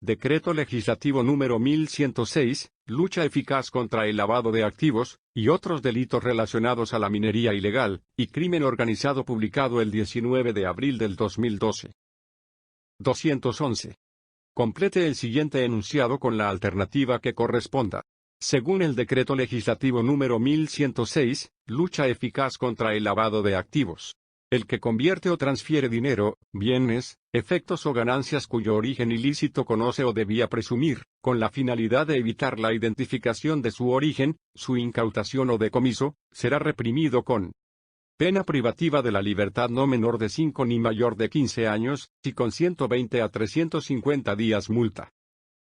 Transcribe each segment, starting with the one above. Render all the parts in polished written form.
Decreto Legislativo número 1106, lucha eficaz contra el lavado de activos, y otros delitos relacionados a la minería ilegal, y crimen organizado publicado el 19 de abril del 2012. 211. Complete el siguiente enunciado con la alternativa que corresponda. Según el Decreto Legislativo número 1106, lucha eficaz contra el lavado de activos. El que convierte o transfiere dinero, bienes, efectos o ganancias cuyo origen ilícito conoce o debía presumir, con la finalidad de evitar la identificación de su origen, su incautación o decomiso, será reprimido con pena privativa de la libertad no menor de 5 ni mayor de 15 años, y con 120 a 350 días multa.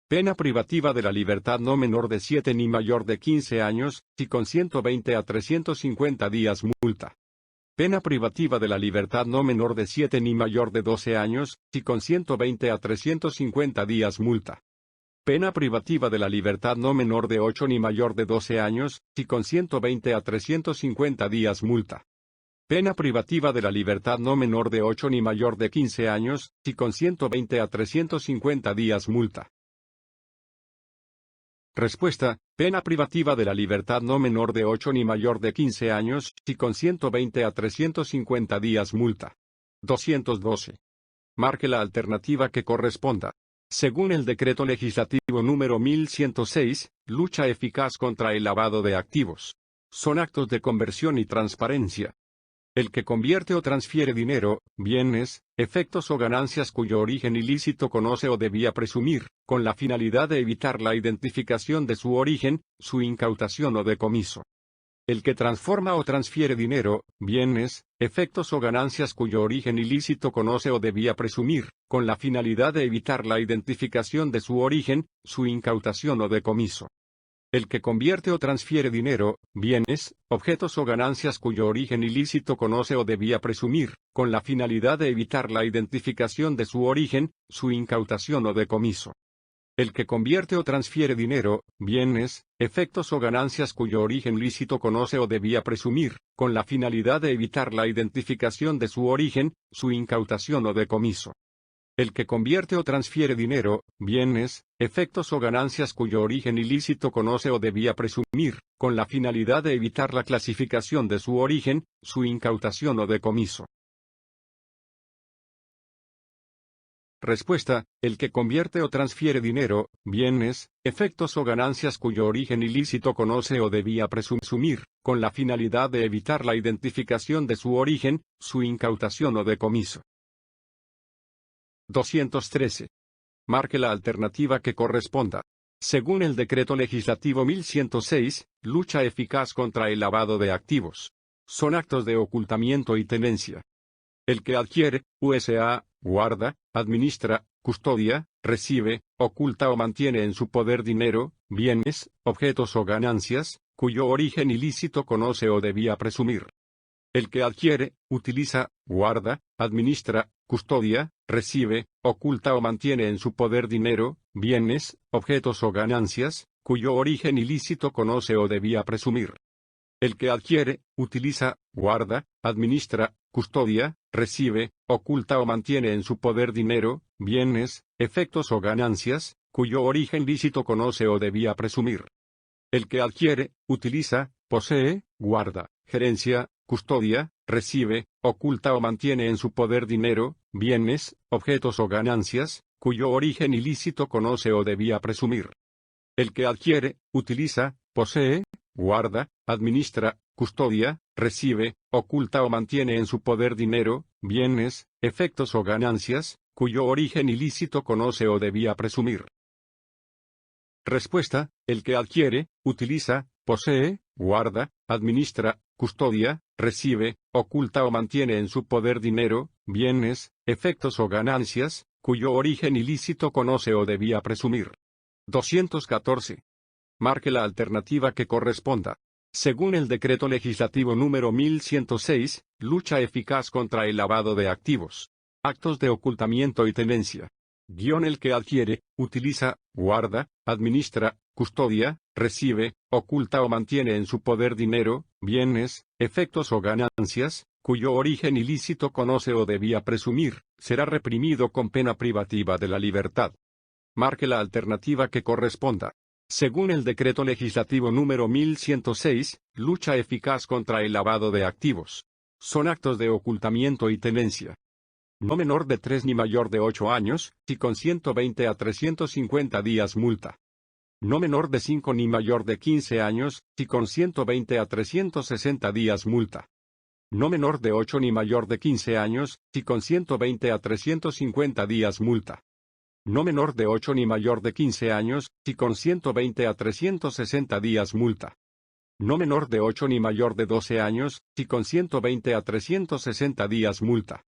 Pena privativa de la libertad no menor de 7 ni mayor de 15 años, y con 120 a 350 días multa. Pena privativa de la libertad no menor de 7 ni mayor de 12 años, y con 120 a 350 días multa. Pena privativa de la libertad no menor de 8 ni mayor de 12 años, y con 120 a 350 días multa. Pena privativa de la libertad no menor de 8 ni mayor de 15 años, y con 120 a 350 días multa. Respuesta: pena privativa de la libertad no menor de 8 ni mayor de 15 años, y con 120 a 350 días multa. 212. Marque la alternativa que corresponda. Según el Decreto Legislativo número 1106, lucha eficaz contra el lavado de activos. Son actos de conversión y transparencia. El que convierte o transfiere dinero, bienes, efectos o ganancias cuyo origen ilícito conoce o debía presumir, con la finalidad de evitar la identificación de su origen, su incautación o decomiso. El que transforma o transfiere dinero, bienes, efectos o ganancias cuyo origen ilícito conoce o debía presumir, con la finalidad de evitar la identificación de su origen, su incautación o decomiso. El que convierte o transfiere dinero, bienes, objetos o ganancias cuyo origen ilícito conoce o debía presumir, con la finalidad de evitar la identificación de su origen, su incautación o decomiso. El que convierte o transfiere dinero, bienes, efectos o ganancias cuyo origen lícito conoce o debía presumir, con la finalidad de evitar la identificación de su origen, su incautación o decomiso. El que convierte o transfiere dinero, bienes, efectos o ganancias cuyo origen ilícito conoce o debía presumir, con la finalidad de evitar la clasificación de su origen, su incautación o decomiso. Respuesta: el que convierte o transfiere dinero, bienes, efectos o ganancias cuyo origen ilícito conoce o debía presumir, con la finalidad de evitar la identificación de su origen, su incautación o decomiso. 213. Marque la alternativa que corresponda. Según el Decreto Legislativo 1106, lucha eficaz contra el lavado de activos. Son actos de ocultamiento y tenencia. El que adquiere, USA, guarda, administra, custodia, recibe, oculta o mantiene en su poder dinero, bienes, objetos o ganancias, cuyo origen ilícito conoce o debía presumir. El que adquiere, utiliza, guarda, administra, custodia, recibe, oculta o mantiene en su poder dinero, bienes, objetos o ganancias, cuyo origen ilícito conoce o debía presumir. El que adquiere, utiliza, guarda, administra, custodia, recibe, oculta o mantiene en su poder dinero, bienes, efectos o ganancias, cuyo origen lícito conoce o debía presumir. El que adquiere, utiliza, posee, guarda, gerencia, custodia, recibe, oculta o mantiene en su poder dinero, bienes, objetos o ganancias, cuyo origen ilícito conoce o debía presumir. El que adquiere, utiliza, posee, guarda, administra, custodia, recibe, oculta o mantiene en su poder dinero, bienes, efectos o ganancias, cuyo origen ilícito conoce o debía presumir. Respuesta: el que adquiere, utiliza, posee, guarda, administra, custodia, recibe, oculta o mantiene en su poder dinero, bienes, efectos o ganancias, cuyo origen ilícito conoce o debía presumir. 214. Marque la alternativa que corresponda. Según el Decreto Legislativo número 1106, lucha eficaz contra el lavado de activos. Actos de ocultamiento y tenencia. El que adquiere, utiliza, guarda, administra, custodia, recibe, oculta o mantiene en su poder dinero, bienes, efectos o ganancias, cuyo origen ilícito conoce o debía presumir, será reprimido con pena privativa de la libertad. Marque la alternativa que corresponda. Según el Decreto Legislativo número 1106, lucha eficaz contra el lavado de activos. Son actos de ocultamiento y tenencia. No menor de 3 ni mayor de 8 años, y con 120 a 350 días multa. No menor de 5 ni mayor de 15 años, y con 120 a 360 días multa. No menor de 8 ni mayor de 15 años, y con 120 a 350 días multa. No menor de 8 ni mayor de 15 años, y con 120 a 360 días multa. No menor de 8 ni mayor de 12 años, y con 120 a 360 días multa.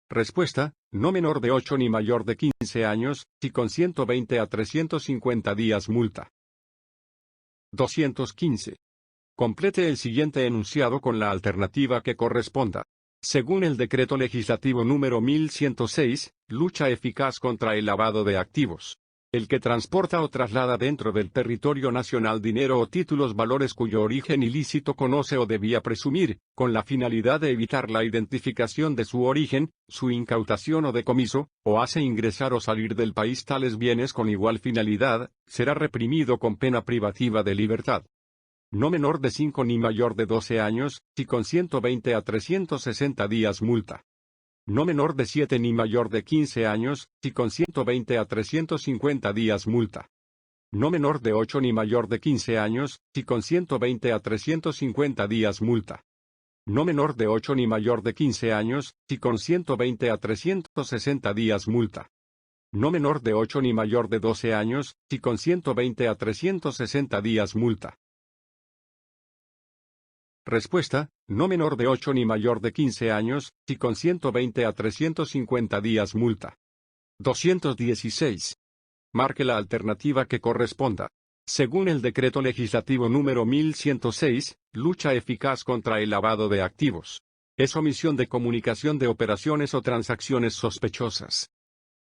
Respuesta: no menor de 8 ni mayor de 15 años, y con 120 a 350 días multa. 215. Complete el siguiente enunciado con la alternativa que corresponda. Según el Decreto Legislativo número 1106, lucha eficaz contra el lavado de activos. El que transporta o traslada dentro del territorio nacional dinero o títulos valores cuyo origen ilícito conoce o debía presumir, con la finalidad de evitar la identificación de su origen, su incautación o decomiso, o hace ingresar o salir del país tales bienes con igual finalidad, será reprimido con pena privativa de libertad. No menor de 5 ni mayor de 12 años, y con 120 a 360 días multa. No menor de 7 ni mayor de 15 años, y con 120 a 350 días multa. No menor de 8 ni mayor de 15 años, y con 120 a 350 días multa. No menor de 8 ni mayor de 15 años, y con 120 a 360 días multa. No menor de 8 ni mayor de 12 años, y con 120 a 360 días multa. Respuesta: no menor de 8 ni mayor de 15 años, y con 120 a 350 días multa. 216. Marque la alternativa que corresponda. Según el Decreto Legislativo número 1106, lucha eficaz contra el lavado de activos. Es omisión de comunicación de operaciones o transacciones sospechosas.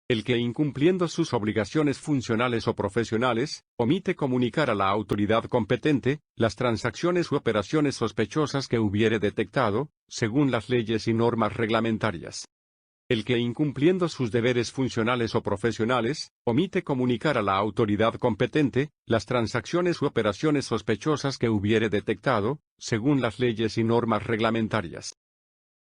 El que incumpliendo sus obligaciones funcionales o profesionales, omite comunicar a la autoridad competente, las transacciones u operaciones sospechosas que hubiere detectado, según las leyes y normas reglamentarias. El que incumpliendo sus deberes funcionales o profesionales, omite comunicar a la autoridad competente, las transacciones u operaciones sospechosas que hubiere detectado, según las leyes y normas reglamentarias.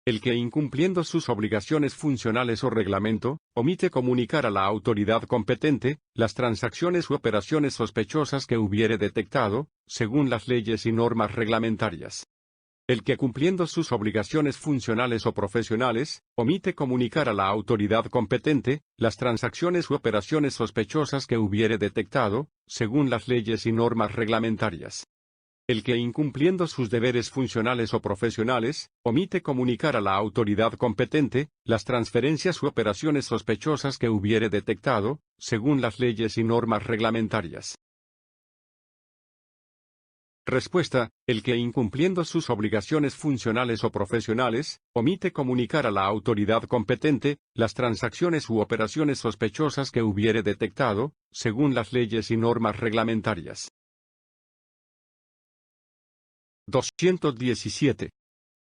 El que incumpliendo sus obligaciones funcionales o reglamento, omite comunicar a la autoridad competente, las transacciones u operaciones sospechosas que hubiere detectado, según las leyes y normas reglamentarias. El que cumpliendo sus obligaciones funcionales o profesionales, omite comunicar a la autoridad competente, las transacciones u operaciones sospechosas que hubiere detectado, según las leyes y normas reglamentarias. El que incumpliendo sus deberes funcionales o profesionales, omite comunicar a la autoridad competente, las transferencias u operaciones sospechosas que hubiere detectado, según las leyes y normas reglamentarias. Respuesta: el que incumpliendo sus obligaciones funcionales o profesionales, omite comunicar a la autoridad competente, las transacciones u operaciones sospechosas que hubiere detectado, según las leyes y normas reglamentarias. 217.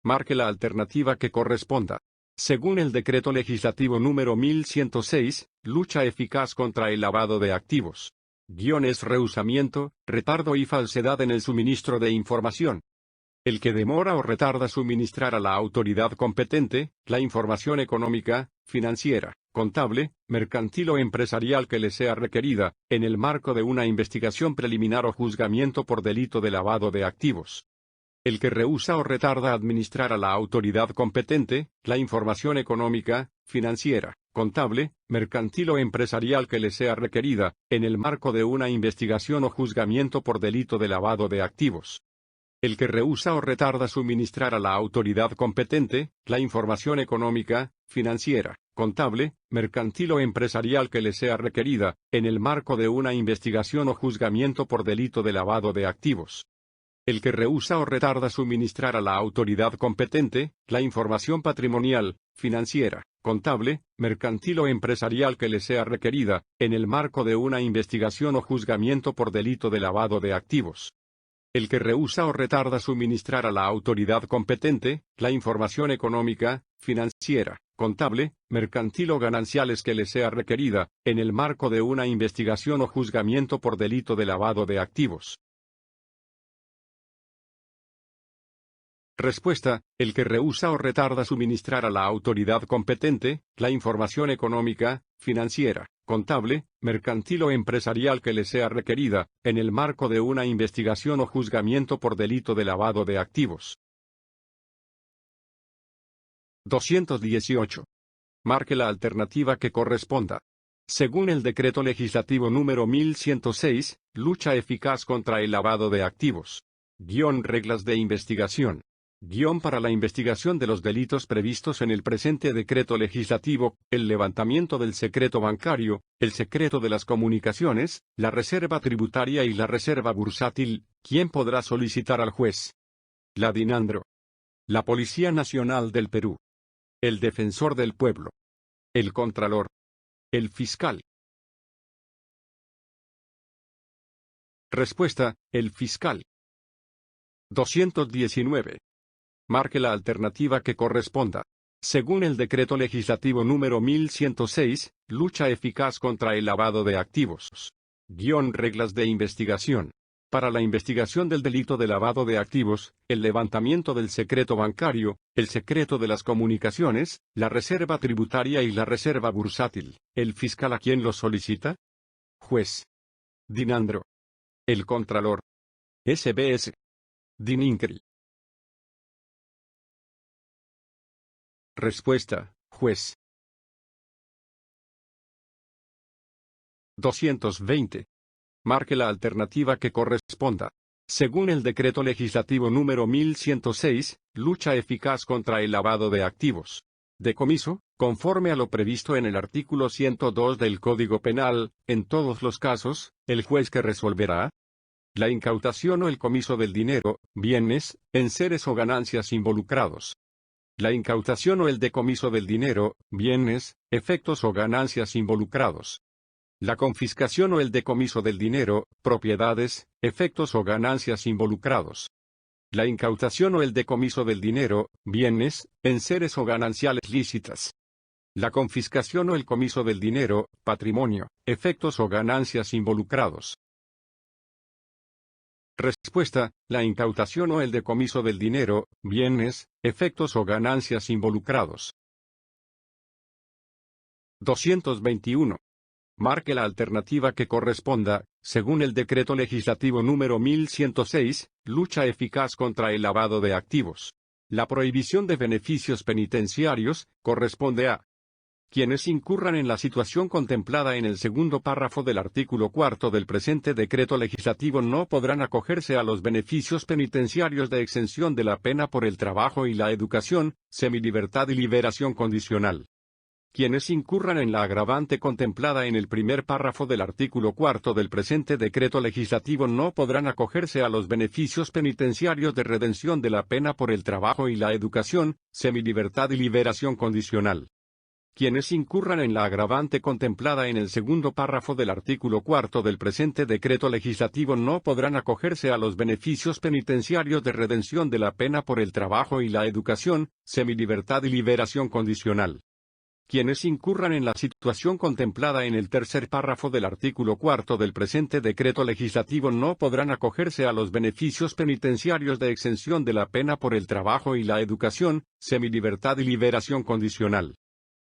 Marque la alternativa que corresponda. Según el Decreto Legislativo número 1106, lucha eficaz contra el lavado de activos. Es rehusamiento, retardo y falsedad en el suministro de información. El que demora o retarda suministrar a la autoridad competente, la información económica, financiera, contable, mercantil o empresarial que le sea requerida, en el marco de una investigación preliminar o juzgamiento por delito de lavado de activos. El que rehúsa o retarda administrar a la autoridad competente, la información económica, financiera, contable, mercantil o empresarial que le sea requerida, en el marco de una investigación o juzgamiento por delito de lavado de activos. El que rehúsa o retarda suministrar a la autoridad competente, la información económica, financiera, contable, mercantil o empresarial que le sea requerida, en el marco de una investigación o juzgamiento por delito de lavado de activos. El que rehúsa o retarda suministrar a la autoridad competente, la información patrimonial, financiera, contable, mercantil o empresarial que le sea requerida, en el marco de una investigación o juzgamiento por delito de lavado de activos. El que rehúsa o retarda suministrar a la autoridad competente, la información económica, financiera, contable, mercantil o gananciales que le sea requerida, en el marco de una investigación o juzgamiento por delito de lavado de activos. Respuesta: el que rehúsa o retarda suministrar a la autoridad competente la información económica, financiera, contable, mercantil o empresarial que le sea requerida, en el marco de una investigación o juzgamiento por delito de lavado de activos. 218. Marque la alternativa que corresponda. Según el Decreto Legislativo número 1106, lucha eficaz contra el lavado de activos. Reglas de investigación. Para la investigación de los delitos previstos en el presente decreto legislativo, el levantamiento del secreto bancario, el secreto de las comunicaciones, la reserva tributaria y la reserva bursátil, ¿quién podrá solicitar al juez? La DINANDRO. La Policía Nacional del Perú. El Defensor del Pueblo. El Contralor. El Fiscal. Respuesta: el fiscal. 219. Marque la alternativa que corresponda. Según el Decreto Legislativo número 1106, lucha eficaz contra el lavado de activos. Reglas de investigación. Para la investigación del delito de lavado de activos, el levantamiento del secreto bancario, el secreto de las comunicaciones, la reserva tributaria y la reserva bursátil, ¿el fiscal a quién lo solicita? Juez. DINANDRO. El Contralor. SBS. DININCRI. Respuesta: juez. 220. Marque la alternativa que corresponda. Según el Decreto Legislativo número 1106, lucha eficaz contra el lavado de activos. Decomiso, conforme a lo previsto en el artículo 102 del Código Penal, en todos los casos, el juez que resolverá la incautación o el comiso del dinero, bienes, enseres o ganancias involucrados. La incautación o el decomiso del dinero, bienes, efectos o ganancias involucrados. La confiscación o el decomiso del dinero, propiedades, efectos o ganancias involucrados. La incautación o el decomiso del dinero, bienes, enseres o gananciales lícitas. La confiscación o el comiso del dinero, patrimonio, efectos o ganancias involucrados. Respuesta: la incautación o el decomiso del dinero, bienes, efectos o ganancias involucrados. 221. Marque la alternativa que corresponda. Según el Decreto Legislativo número 1106, lucha eficaz contra el lavado de activos. La prohibición de beneficios penitenciarios corresponde a quienes incurran en la situación contemplada en el segundo párrafo del artículo 4 del presente decreto legislativo no podrán acogerse a los beneficios penitenciarios de exención de la pena por el trabajo y la educación, semilibertad y liberación condicional. Quienes incurran en la agravante contemplada en el primer párrafo del artículo 4 del presente decreto legislativo no podrán acogerse a los beneficios penitenciarios de redención de la pena por el trabajo y la educación, semilibertad y liberación condicional. Quienes incurran en la agravante contemplada en el segundo párrafo del artículo 4 del presente decreto legislativo no podrán acogerse a los beneficios penitenciarios de redención de la pena por el trabajo y la educación, semilibertad y liberación condicional. Quienes incurran en la situación contemplada en el tercer párrafo del artículo 4 del presente decreto legislativo no podrán acogerse a los beneficios penitenciarios de exención de la pena por el trabajo y la educación, semilibertad y liberación condicional.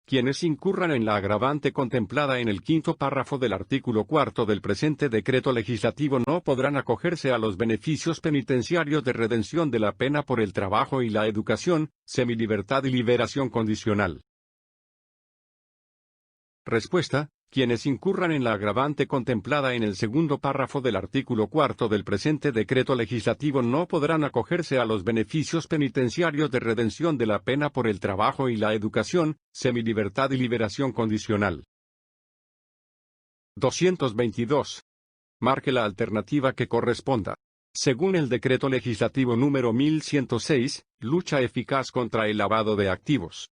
Quienes incurran en la agravante contemplada en el quinto párrafo del artículo 4 del presente decreto legislativo no podrán acogerse a los beneficios penitenciarios de redención de la pena por el trabajo y la educación, semilibertad y liberación condicional. Respuesta: quienes incurran en la agravante contemplada en el segundo párrafo del artículo 4 del presente decreto legislativo no podrán acogerse a los beneficios penitenciarios de redención de la pena por el trabajo y la educación, semilibertad y liberación condicional. 222. Marque la alternativa que corresponda. Según el Decreto Legislativo número 1106, lucha eficaz contra el lavado de activos.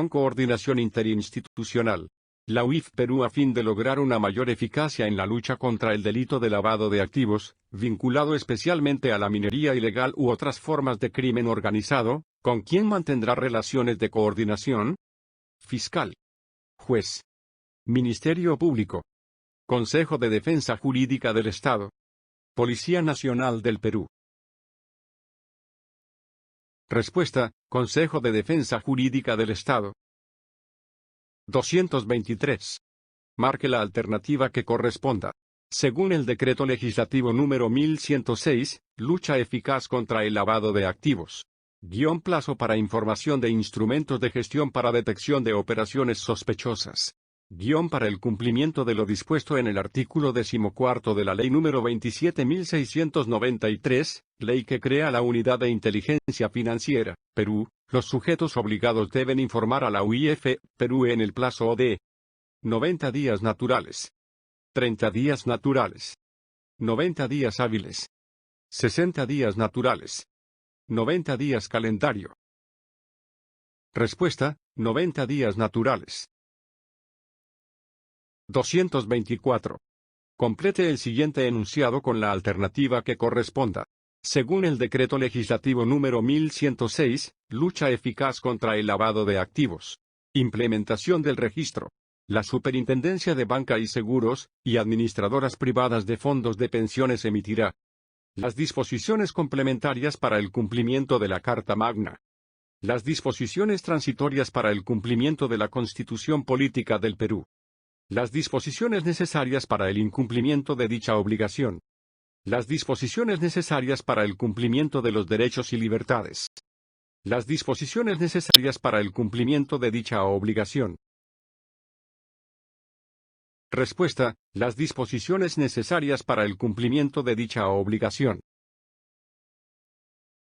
Coordinación interinstitucional. La UIF Perú a fin de lograr una mayor eficacia en la lucha contra el delito de lavado de activos, vinculado especialmente a la minería ilegal u otras formas de crimen organizado, ¿con quién mantendrá relaciones de coordinación? Fiscal. Juez. Ministerio Público. Consejo de Defensa Jurídica del Estado. Policía Nacional del Perú. Respuesta: Consejo de Defensa Jurídica del Estado. 223. Marque la alternativa que corresponda. Según el Decreto Legislativo número 1106, lucha eficaz contra el lavado de activos. Plazo para información de instrumentos de gestión para detección de operaciones sospechosas. Para el cumplimiento de lo dispuesto en el artículo 14 de la Ley número 27.693, ley que crea la Unidad de Inteligencia Financiera, Perú. Los sujetos obligados deben informar a la UIF, Perú en el plazo de 90 días naturales, 30 días naturales, 90 días hábiles, 60 días naturales, 90 días calendario. Respuesta: 90 días naturales. 224. Complete el siguiente enunciado con la alternativa que corresponda. Según el Decreto Legislativo número 1106, lucha eficaz contra el lavado de activos. Implementación del registro. La Superintendencia de Banca y Seguros, y administradoras privadas de fondos de pensiones emitirá las disposiciones complementarias para el cumplimiento de la Carta Magna. Las disposiciones transitorias para el cumplimiento de la Constitución Política del Perú. Las disposiciones necesarias para el incumplimiento de dicha obligación. Las disposiciones necesarias para el cumplimiento de los derechos y libertades. Las disposiciones necesarias para el cumplimiento de dicha obligación. Respuesta: las disposiciones necesarias para el cumplimiento de dicha obligación.